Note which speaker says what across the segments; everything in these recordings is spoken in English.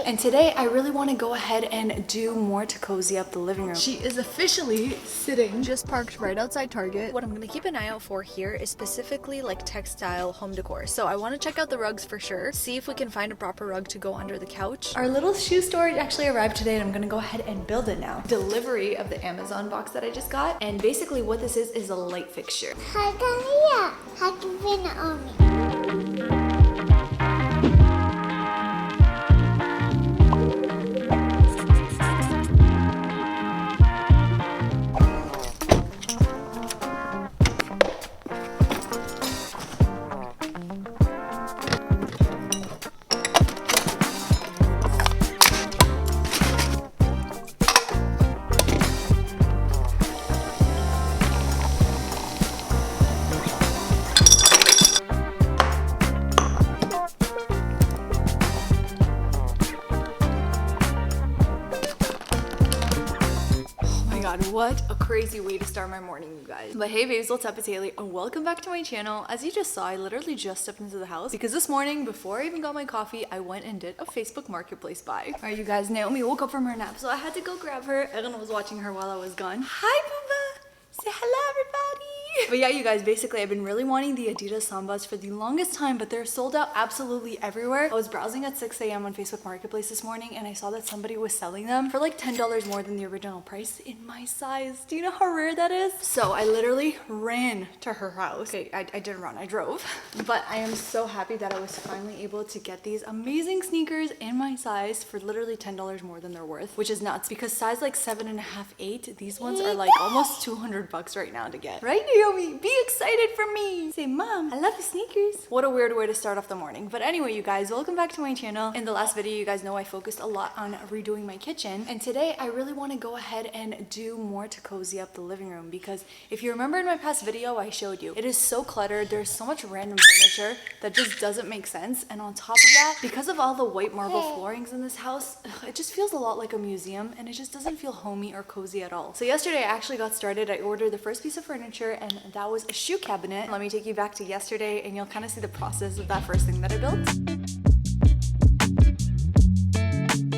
Speaker 1: And today I really want to go ahead and do more to cozy up the living room. She is officially sitting just parked right outside Target. What I'm going to keep an eye out for here is specifically like textile home decor. So I want to check out the rugs for sure, see if we can find a proper rug to go under the couch. Our little shoe storage actually arrived today and I'm going to go ahead and build it now. Delivery of the Amazon box that I just got, and basically what this is a light fixture.
Speaker 2: Hi, Dania. How can you on me?
Speaker 1: What a crazy way to start my morning, you guys. But hey babes, what's up? It's Haley and welcome back to my channel. As you just saw, I literally just stepped into the house because this morning, before I even got my coffee, I went and did a Facebook Marketplace buy. Alright you guys, Naomi woke up from her nap, so I had to go grab her. Erin was watching her while I was gone. Hi Booba! Say hello everybody! But yeah, you guys, basically I've been really wanting the Adidas Sambas for the longest time, but they're sold out absolutely everywhere. I was browsing at 6 a.m. on Facebook Marketplace this morning and I saw that somebody was selling them for like $10 more than the original price in my size. Do you know how rare that is? So I literally ran to her house. Okay, I didn't run, I drove. But I am so happy that I was finally able to get these amazing sneakers in my size for literally $10 more than they're worth, which is nuts because size like 7.5, 8, these ones are like almost $200 right now to get. Right, Naomi? Be excited for me. Say, Mom, I love the sneakers. What a weird way to start off the morning. But anyway, you guys, welcome back to my channel. In the last video, you guys know I focused a lot on redoing my kitchen. And today, I really want to go ahead and do more to cozy up the living room because if you remember in my past video, I showed you, it is so cluttered. There's so much random furniture that just doesn't make sense. And on top of that, because of all the white marble floorings in this house, it just feels a lot like a museum and it just doesn't feel homey or cozy at all. So yesterday, I actually got started. I ordered the first piece of furniture and that was a shoe cabinet. Let me take you back to yesterday and you'll kind of see the process of that first thing that I built.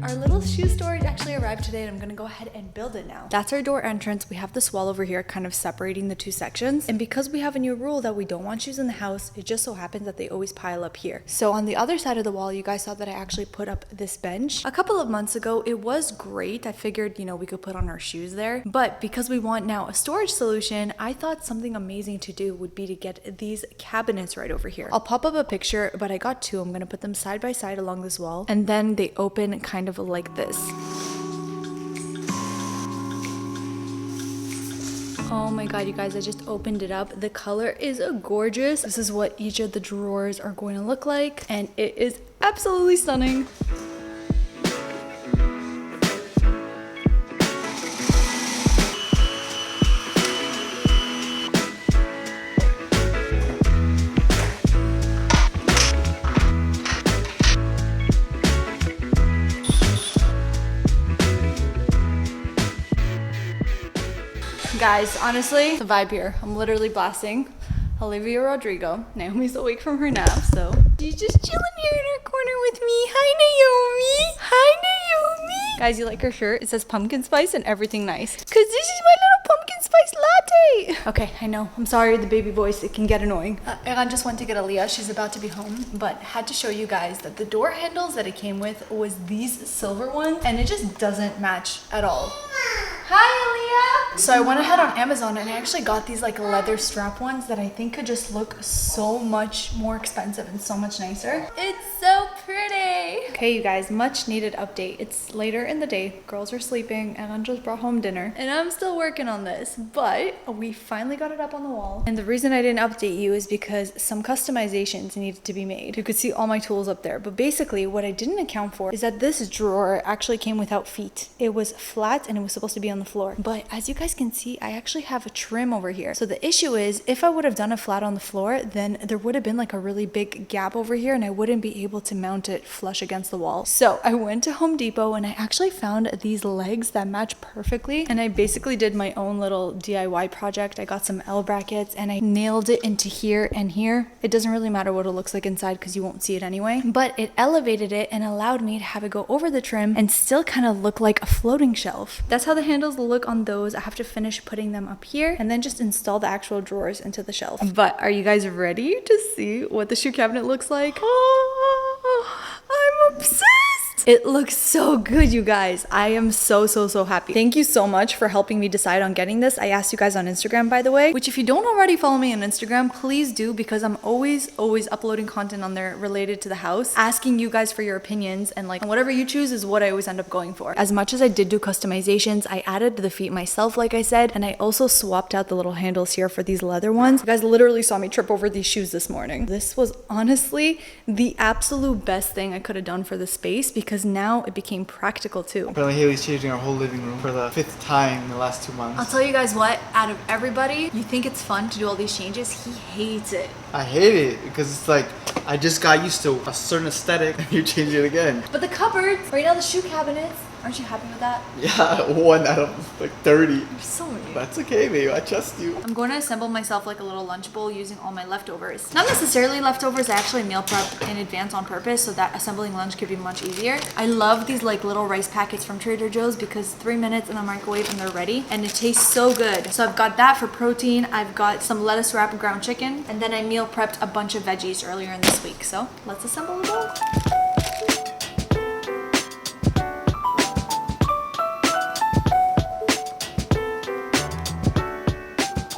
Speaker 1: Our little shoe storage actually arrived today and I'm gonna go ahead and build it now. That's our door entrance. We have this wall over here kind of separating the two sections. And because we have a new rule that we don't want shoes in the house, it just so happens that they always pile up here. So on the other side of the wall, you guys saw that I actually put up this bench. A couple of months ago, it was great. I figured, you know, we could put on our shoes there. But because we want now a storage solution, I thought something amazing to do would be to get these cabinets right over here. I'll pop up a picture, but I got two. I'm gonna put them side by side along this wall. And then they open kind of like this. Oh my god, you guys, I just opened it up. The color is gorgeous. This is what each of the drawers are going to look like, and it is absolutely stunning. Guys, honestly, the vibe here. I'm literally blasting Olivia Rodrigo. Naomi's awake from her nap, so she's just chilling here in her corner with me. Hi, Naomi. Hi, Naomi. Guys, you like her shirt? It says pumpkin spice and everything nice. Cause this is my little pumpkin spice latte. Okay, I know. I'm sorry, the baby voice, it can get annoying. Erin just went to get Aaliyah. She's about to be home, but had to show you guys that the door handles that it came with was these silver ones, and it just doesn't match at all. Hi, Aaliyah! So I went ahead on Amazon and I actually got these like leather strap ones that I think could just look so much more expensive and so much nicer. It's so pretty! Okay, you guys, much needed update. It's later in the day, girls are sleeping, and I just brought home dinner. And I'm still working on this, but we finally got it up on the wall. And the reason I didn't update you is because some customizations needed to be made. You could see all my tools up there, but basically what I didn't account for is that this drawer actually came without feet. It was flat and it was supposed to be on the floor. But as you guys can see, I actually have a trim over here. So the issue is, if I would have done it flat on the floor, then there would have been like a really big gap over here and I wouldn't be able to mount it flush against against the wall. So I went to Home Depot and I actually found these legs that match perfectly. And I basically did my own little DIY project. I got some L brackets and I nailed it into here and here. It doesn't really matter what it looks like inside because you won't see it anyway. But it elevated it and allowed me to have it go over the trim and still kind of look like a floating shelf. That's how the handles look on those. I have to finish putting them up here and then just install the actual drawers into the shelf. But are you guys ready to see what the shoe cabinet looks like? Oh, I'm obsessed. It looks so good, you guys. I am so happy. Thank you so much for helping me decide on getting this. I asked you guys on Instagram, by the way, which if you don't already follow me on Instagram, please do, because I'm always uploading content on there related to the house, asking you guys for your opinions, and like whatever you choose is what I always end up going for. As much as I did do customizations, I added the feet myself, like I said, and I also swapped out the little handles here for these leather ones. You guys literally saw me trip over these shoes this morning. This was honestly the absolute best thing I could have done for the space, because now it became practical too.
Speaker 3: Apparently Haley's changing our whole living room for the 5th time in the last 2 months.
Speaker 1: I'll tell you guys what, out of everybody, you think it's fun to do all these changes, he hates it.
Speaker 3: I hate it because it's like I just got used to a certain aesthetic and you change it again.
Speaker 1: But the cupboards, right now the shoe cabinets, aren't you happy with that?
Speaker 3: Yeah, 1 out of like 30.
Speaker 1: You're so weird.
Speaker 3: That's okay, babe. I trust you.
Speaker 1: I'm going to assemble myself like a little lunch bowl using all my leftovers. Not necessarily leftovers, I actually meal prep in advance on purpose so that assembling lunch could be much easier. I love these like little rice packets from Trader Joe's because 3 minutes in the microwave and they're ready and it tastes so good. So I've got that for protein. I've got some lettuce wrap ground chicken, and then I meal prepped a bunch of veggies earlier in this week. So let's assemble a bowl.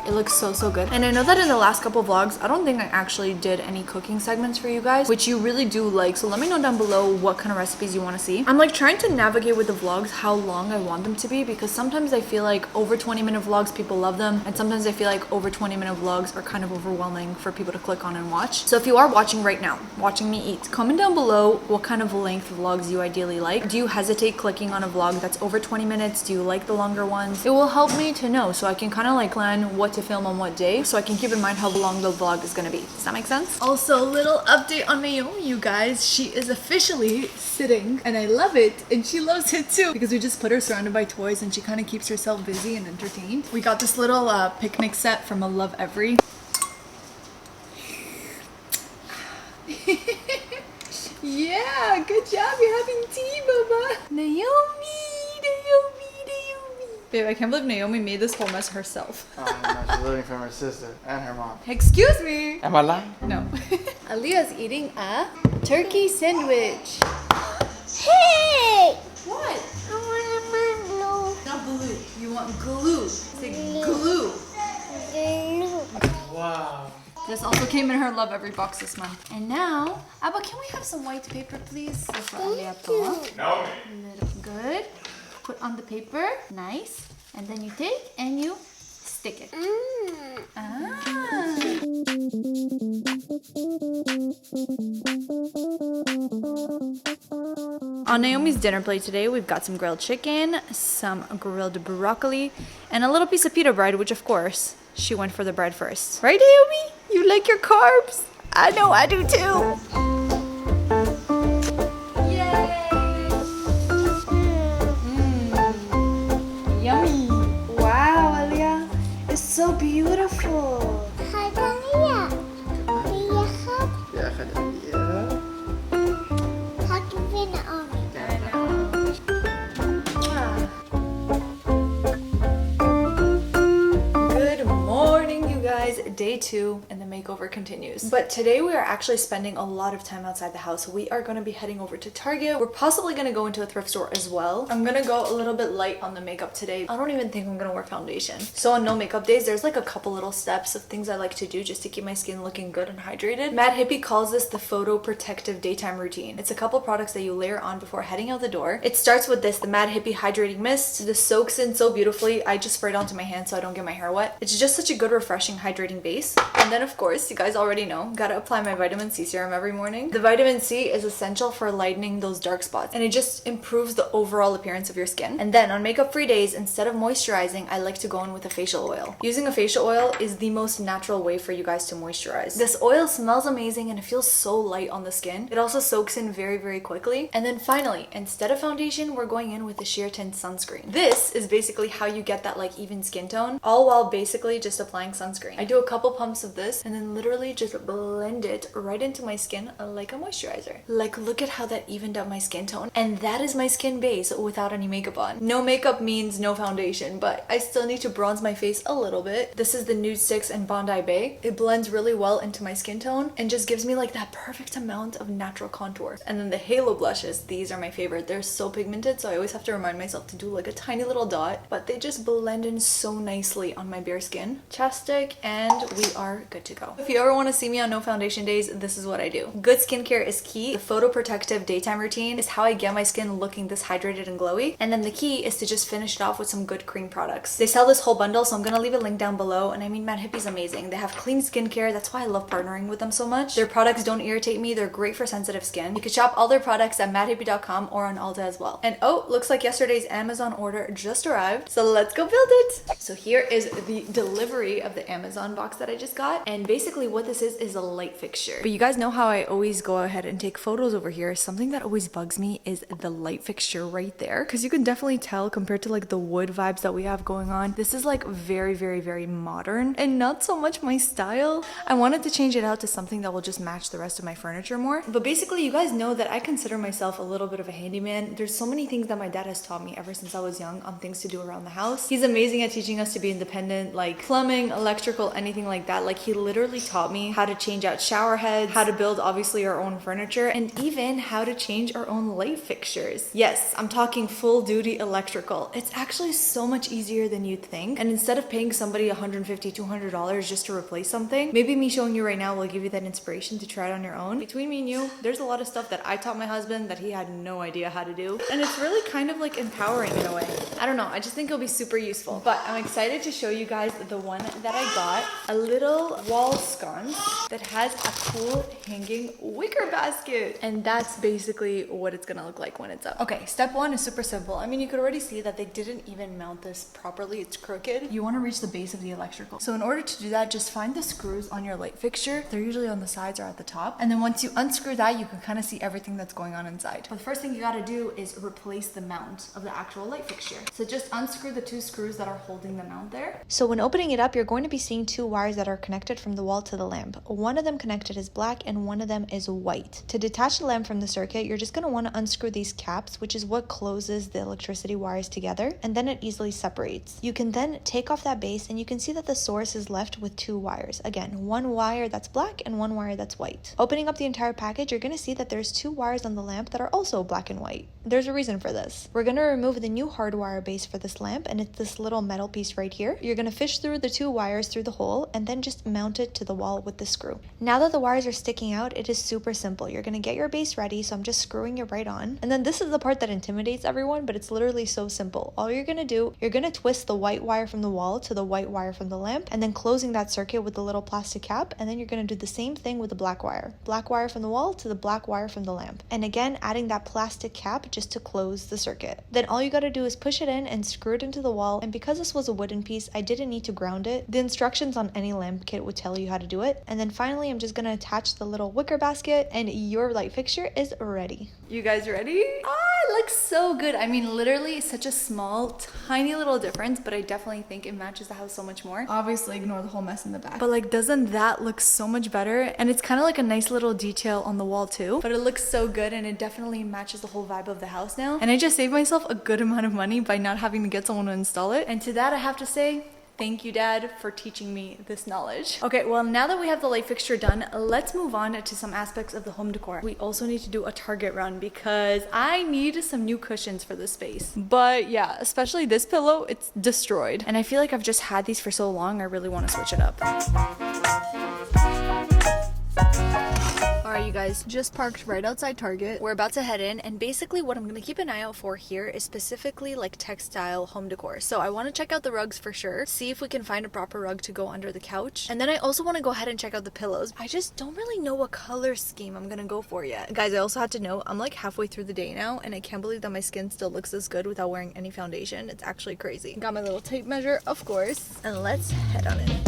Speaker 1: It looks so good. And I know that in the last couple vlogs, I don't think I actually did any cooking segments for you guys, which you really do like. So let me know down below what kind of recipes you want to see. I'm like trying to navigate with the vlogs how long I want them to be, because sometimes I feel like over 20-minute vlogs, people love them. And sometimes I feel like over 20-minute vlogs are kind of overwhelming for people to click on and watch. So if you are watching right now, watching me eat, comment down below what kind of length vlogs you ideally like. Do you hesitate clicking on a vlog that's over 20 minutes? Do you like the longer ones? It will help me to know so I can kind of like plan what to film on what day, so I can keep in mind how long the vlog is gonna be. Does that make sense? Also, little update on Naomi, you guys. She is officially sitting and I love it, and she loves it too, because we just put her surrounded by toys and she kind of keeps herself busy and entertained. We got this little picnic set from a Love Every. Yeah, good job. You're having tea, Baba. Naomi. Babe, I can't believe Naomi made this whole mess herself.
Speaker 3: Oh, no, she's living from her sister and her mom.
Speaker 1: Excuse me.
Speaker 3: Am I lying?
Speaker 1: No. Aaliyah's eating a turkey sandwich.
Speaker 2: Hey!
Speaker 1: What?
Speaker 2: I want a mango.
Speaker 1: Not glue. You want glue. Say glue.
Speaker 2: Glue.
Speaker 3: Wow.
Speaker 1: This also came in her Love Every box this month. And now, Abba, can we have some white paper, please? That's what Aaliyah thought.
Speaker 3: No.
Speaker 1: Good. Put on the paper. Nice. And then you take and you stick it. On Naomi's dinner plate today, we've got some grilled chicken, some grilled broccoli, and a little piece of pita bread, which of course, she went for the bread first. Right, Naomi? You like your carbs? I know I do too. So beautiful.
Speaker 2: Hi, Dania.
Speaker 3: Yeah, yeah.
Speaker 2: How can you win on me?
Speaker 1: Good morning, you guys. Day 2 and the makeover continues. But today we are actually spending a lot of time outside the house. We are going to be heading over to Target. We're possibly going to go into a thrift store as well. I'm going to go a little bit light on the makeup today. I don't even think I'm going to wear foundation. So on no makeup days, there's like a couple little steps of things I like to do just to keep my skin looking good and hydrated. Mad Hippie calls this the photo protective daytime routine. It's a couple products that you layer on before heading out the door. It starts with this, the Mad Hippie hydrating mist. This soaks in so beautifully. I just spray it onto my hands so I don't get my hair wet. It's just such a good refreshing hydrating base. face. And then of course, you guys already know, gotta apply my vitamin C serum every morning. The vitamin C is essential for lightening those dark spots, and it just improves the overall appearance of your skin. And then on makeup free days, instead of moisturizing, I like to go in with a facial oil. Using a facial oil is the most natural way for you guys to moisturize. This oil smells amazing and it feels so light on the skin. It also soaks in very, very quickly. And then finally, instead of foundation, we're going in with a sheer tint sunscreen. This is basically how you get that like even skin tone, all while basically just applying sunscreen. I do a couple pumps of this and then literally just blend it right into my skin like a moisturizer. Like, look at how that evened up my skin tone. And that is my skin base without any makeup on. No makeup means no foundation, but I still need to bronze my face a little bit. This is the Nude 6 in Bondi Bay. It blends really well into my skin tone and just gives me like that perfect amount of natural contour. And then the halo blushes, these are my favorite. They're so pigmented, so I always have to remind myself to do like a tiny little dot, but they just blend in so nicely on my bare skin. Chapstick, and we are good to go. If you ever want to see me on no foundation days, this is what I do. Good skincare is key. The photoprotective daytime routine is how I get my skin looking this hydrated and glowy. And then the key is to just finish it off with some good cream products. They sell this whole bundle, so I'm gonna leave a link down below. And I mean, Mad Hippie's amazing. They have clean skincare. That's why I love partnering with them so much. Their products don't irritate me. They're great for sensitive skin. You can shop all their products at madhippie.com or on Ulta as well. And oh, looks like yesterday's Amazon order just arrived. So let's go build it. So here is the delivery of the Amazon box that I just got. And basically what this is a light fixture. But you guys know how I always go ahead and take photos over here. Something that always bugs me is the light fixture right there. Because you can definitely tell compared to like the wood vibes that we have going on. This is like very, very, very modern and not so much my style. I wanted to change it out to something that will just match the rest of my furniture more. But basically you guys know that I consider myself a little bit of a handyman. There's so many things that my dad has taught me ever since I was young on things to do around the house. He's amazing at teaching us to be independent, like plumbing, electrical, anything like that. Like he literally taught me how to change out shower heads, how to build obviously our own furniture, and even how to change our own light fixtures. Yes, I'm talking full duty electrical. It's actually so much easier than you'd think. And instead of paying somebody $150, $200 just to replace something, maybe me showing you right now will give you that inspiration to try it on your own. Between me and you, there's a lot of stuff that I taught my husband that he had no idea how to do. And it's really kind of like empowering in a way. I don't know, I just think it'll be super useful. But I'm excited to show you guys the one that I got. A little wall sconce that has a cool hanging wicker basket. And that's basically what it's gonna look like when it's up. Okay, step one is super simple. I mean, you could already see that they didn't even mount this properly. It's crooked. You want to reach the base of the electrical. So in order to do that, just find the screws on your light fixture. They're usually on the sides or at the top. And then once you unscrew that, you can kind of see everything that's going on inside. But the first thing you gotta do is replace the mount of the actual light fixture. So just unscrew the two screws that are holding the mount there.
Speaker 4: So when opening it up, you're going to be seeing two wires that are connected from the wall to the lamp. One of them connected is black and one of them is white. To detach the lamp from the circuit, you're just going to want to unscrew these caps, which is what closes the electricity wires together, and then it easily separates. You can then take off that base and you can see that the source is left with two wires. Again, one wire that's black and one wire that's white. Opening up the entire package, you're going to see that there's two wires on the lamp that are also black and white. There's a reason for this. We're going to remove the new hardwire base for this lamp, and it's this little metal piece right here. You're going to fish through the two wires through the hole and then just mount it to the wall with the screw. Now that the wires are sticking out, it is super simple. You're going to get your base ready, so I'm just screwing it right on. And then this is the part that intimidates everyone, but it's literally so simple. All you're going to do, you're going to twist the white wire from the wall to the white wire from the lamp, and then closing that circuit with the little plastic cap, and then you're going to do the same thing with the black wire. Black wire from the wall to the black wire from the lamp. And again, adding that plastic cap just to close the circuit. Then all you got to do is push it in and screw it into the wall, and because this was a wooden piece, I didn't need to ground it. The instructions on any lamp kit would tell you how to do it. And then finally, I'm just going to attach the little wicker basket, and your light fixture is ready.
Speaker 1: You guys ready? It looks so good. I mean, literally such a small, tiny little difference, but I definitely think it matches the house so much more. Obviously, ignore the whole mess in the back. But like, doesn't that look so much better? And it's kind of like a nice little detail on the wall too, but it looks so good and it definitely matches the whole vibe of the house now. And I just saved myself a good amount of money by not having to get someone to install it. And to that, I have to say, thank you, Dad, for teaching me this knowledge. Okay, well, now that we have the light fixture done, let's move on to some aspects of the home decor. We also need to do a Target run because I need some new cushions for this space. But yeah, especially this pillow, it's destroyed. And I feel like I've just had these for so long, I really want to switch it up. All right, Alright you guys, just parked right outside Target. We're about to head in, and basically what I'm gonna keep an eye out for here is specifically like textile home decor. So I want to check out the rugs for sure, see if we can find a proper rug to go under the couch, and then I also want to go ahead and check out the pillows. I just don't really know what color scheme I'm gonna go for yet. Guys, I also had to know I'm like halfway through the day now, and I can't believe that my skin still looks this good without wearing any foundation. It's actually crazy. Got my little tape measure, of course, and let's head on in.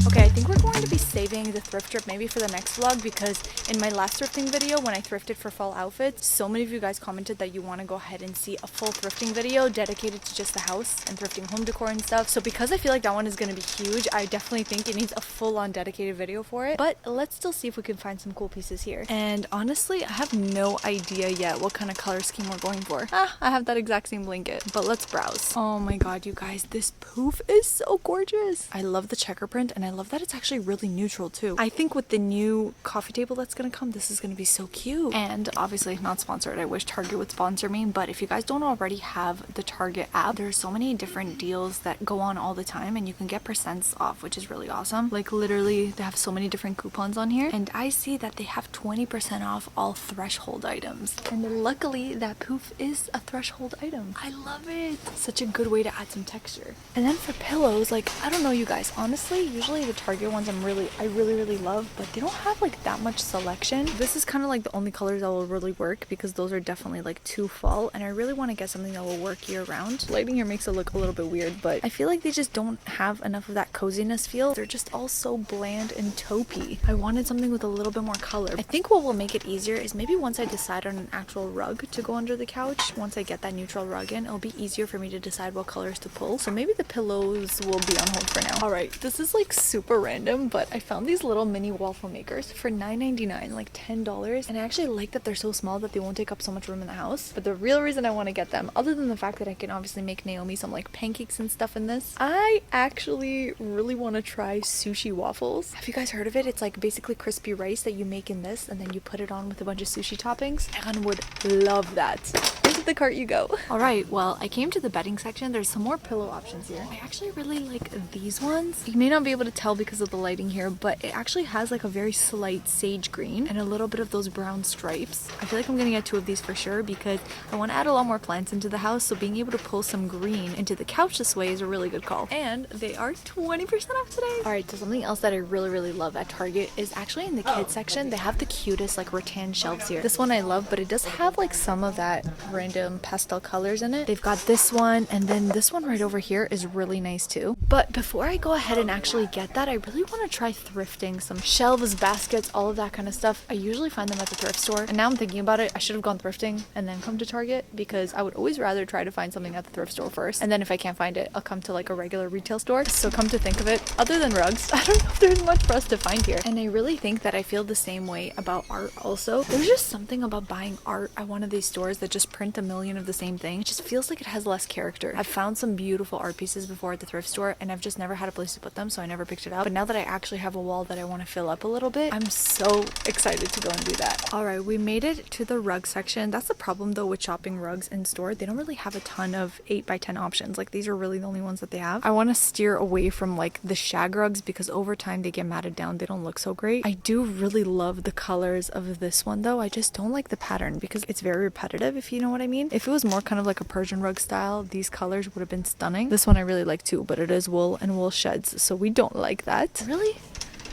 Speaker 1: Okay, I think we're going to be saving the thrift trip maybe for the next vlog, because in my last thrifting video when I thrifted for fall outfits, so many of you guys commented that you want to go ahead and see a full thrifting video dedicated to just the house and thrifting home decor and stuff. So because I feel like that one is going to be huge, I definitely think it needs a full-on dedicated video for it. But let's still see if we can find some cool pieces here. And honestly, I have no idea yet what kind of color scheme we're going for. I have that exact same blanket, but let's browse. Oh my god, you guys, this poof is so gorgeous. I love the checker print, and I love that it's actually really neutral too. I think with the new coffee table that's gonna come, this is gonna be so cute. And obviously not sponsored, I wish Target would sponsor me, but if you guys don't already have the Target app, there's so many different deals that go on all the time, and you can get percents off, which is really awesome. Like literally they have so many different coupons on here, and I see that they have 20% off all threshold items, and luckily that poof is a threshold item. I love it. Such a good way to add some texture. And then for pillows, like I don't know you guys, honestly usually the Target ones I really love, but they don't have like that much selection. This is kind of like the only colors that will really work, because those are definitely like too fall, and I really want to get something that will work year round. Lighting here makes it look a little bit weird, but I feel like they just don't have enough of that coziness feel. They're just all so bland and taupey. I wanted something with a little bit more color. I think what will make it easier is maybe once I decide on an actual rug to go under the couch, once I get that neutral rug in, it'll be easier for me to decide what colors to pull. So maybe the pillows will be on hold for now. Alright, this is like super random, but I found these little mini waffle makers for $9.99, like $10, and I actually like that they're so small that they won't take up so much room in the house. But the real reason I want to get them, other than the fact that I can obviously make Naomi some like pancakes and stuff in this, I actually really want to try sushi waffles. Have you guys heard of it? It's like basically crispy rice that you make in this, and then you put it on with a bunch of sushi toppings. Megan would love that. Into the cart you go. Alright, well, I came to the bedding section. There's some more pillow options here. I actually really like these ones. You may not be able to tell because of the lighting here, but it actually has like a very slight sage green and a little bit of those brown stripes. I feel like I'm gonna get 2 of these for sure, because I want to add a lot more plants into the house, so being able to pull some green into the couch this way is a really good call. And they are 20% off today. Alright, so something else that I really love at Target is actually in the kids section. They have the cutest like rattan shelves here. This one I love, but it does have like some of that random pastel colors in it. They've got this one, and then this one right over here is really nice too. But before I go ahead and actually get that, I really want to try thrifting some shelves, baskets, all of that kind of stuff. I usually find them at the thrift store, and now I'm thinking about it, I should have gone thrifting and then come to Target, because I would always rather try to find something at the thrift store first, and then if I can't find it, I'll come to like a regular retail store. So come to think of it, other than rugs, I don't know if there's much for us to find here. And I really think that I feel the same way about art also. There's just something about buying art at one of these stores that just print a million of the same thing. It just feels like it has less character. I've found some beautiful art pieces before at the thrift store, and I've just never had a place to put them, so I never picked it up. But now that I actually have a wall that I want to fill up a little bit, I'm so excited to go and do that. Alright, we made it to the rug section. That's the problem though with shopping rugs in store. They don't really have a ton of 8x10 options. Like these are really the only ones that they have. I want to steer away from like the shag rugs, because over time they get matted down. They don't look so great. I do really love the colors of this one though. I just don't like the pattern because it's very repetitive, if you know what I mean. If it was more kind of like a Persian rug style, these colors would have been stunning. This one I really like too, but it is wool and wool sheds, so we don't like that. Really?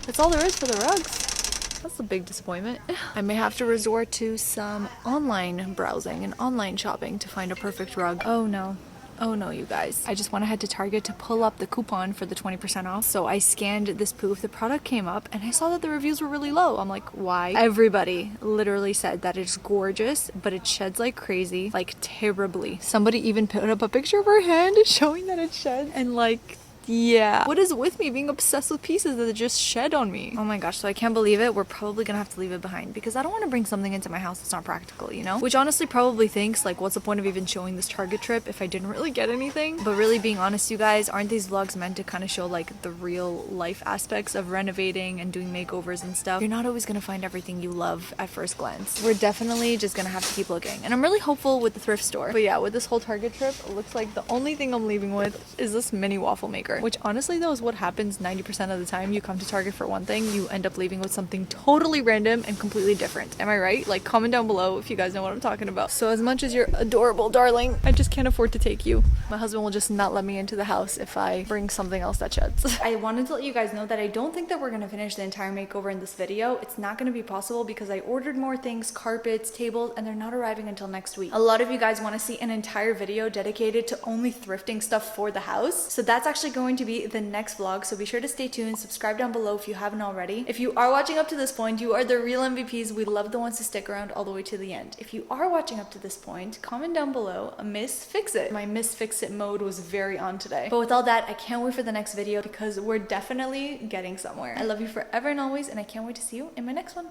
Speaker 1: That's all there is for the rugs. That's a big disappointment. I may have to resort to some online browsing and online shopping to find a perfect rug. Oh no. Oh no, you guys. I just went ahead to Target to pull up the coupon for the 20% off. So I scanned this poof, the product came up, and I saw that the reviews were really low. I'm like, why? Everybody literally said that it's gorgeous, but it sheds like crazy, like terribly. Somebody even put up a picture of her hand showing that it sheds, and like, yeah. What is with me being obsessed with pieces that just shed on me? Oh my gosh, so I can't believe it. We're probably gonna have to leave it behind, because I don't want to bring something into my house that's not practical, you know? Which honestly probably thinks like, what's the point of even showing this Target trip if I didn't really get anything? But really being honest, you guys, aren't these vlogs meant to kind of show like the real life aspects of renovating and doing makeovers and stuff? You're not always gonna find everything you love at first glance. We're definitely just gonna have to keep looking. And I'm really hopeful with the thrift store. But yeah, with this whole Target trip, it looks like the only thing I'm leaving with is this mini waffle maker. cheaper. Which honestly though is what happens 90% of the time. You come to Target for one thing, you end up leaving with something totally random and completely different. Am I right? Like, comment down below if you guys know what I'm talking about. So as much as you're adorable, darling, I just can't afford to take you. My husband will just not let me into the house if I bring something else that sheds. I wanted to let you guys know that I don't think that we're gonna finish the entire makeover in this video. It's not gonna be possible because I ordered more things, carpets, tables, and they're not arriving until next week. A lot of you guys want to see an entire video dedicated to only thrifting stuff for the house. So that's actually going to be the next vlog. So be sure to stay tuned, subscribe down below if you haven't already. If you are watching up to this point, you are the real MVPs. We love the ones to stick around all the way to the end. If you are watching up to this point, comment down below, Miss Fix It. My Miss Fix It mode was very on today. But with all that, I can't wait for the next video because we're definitely getting somewhere. I love you forever and always, and I can't wait to see you in my next one.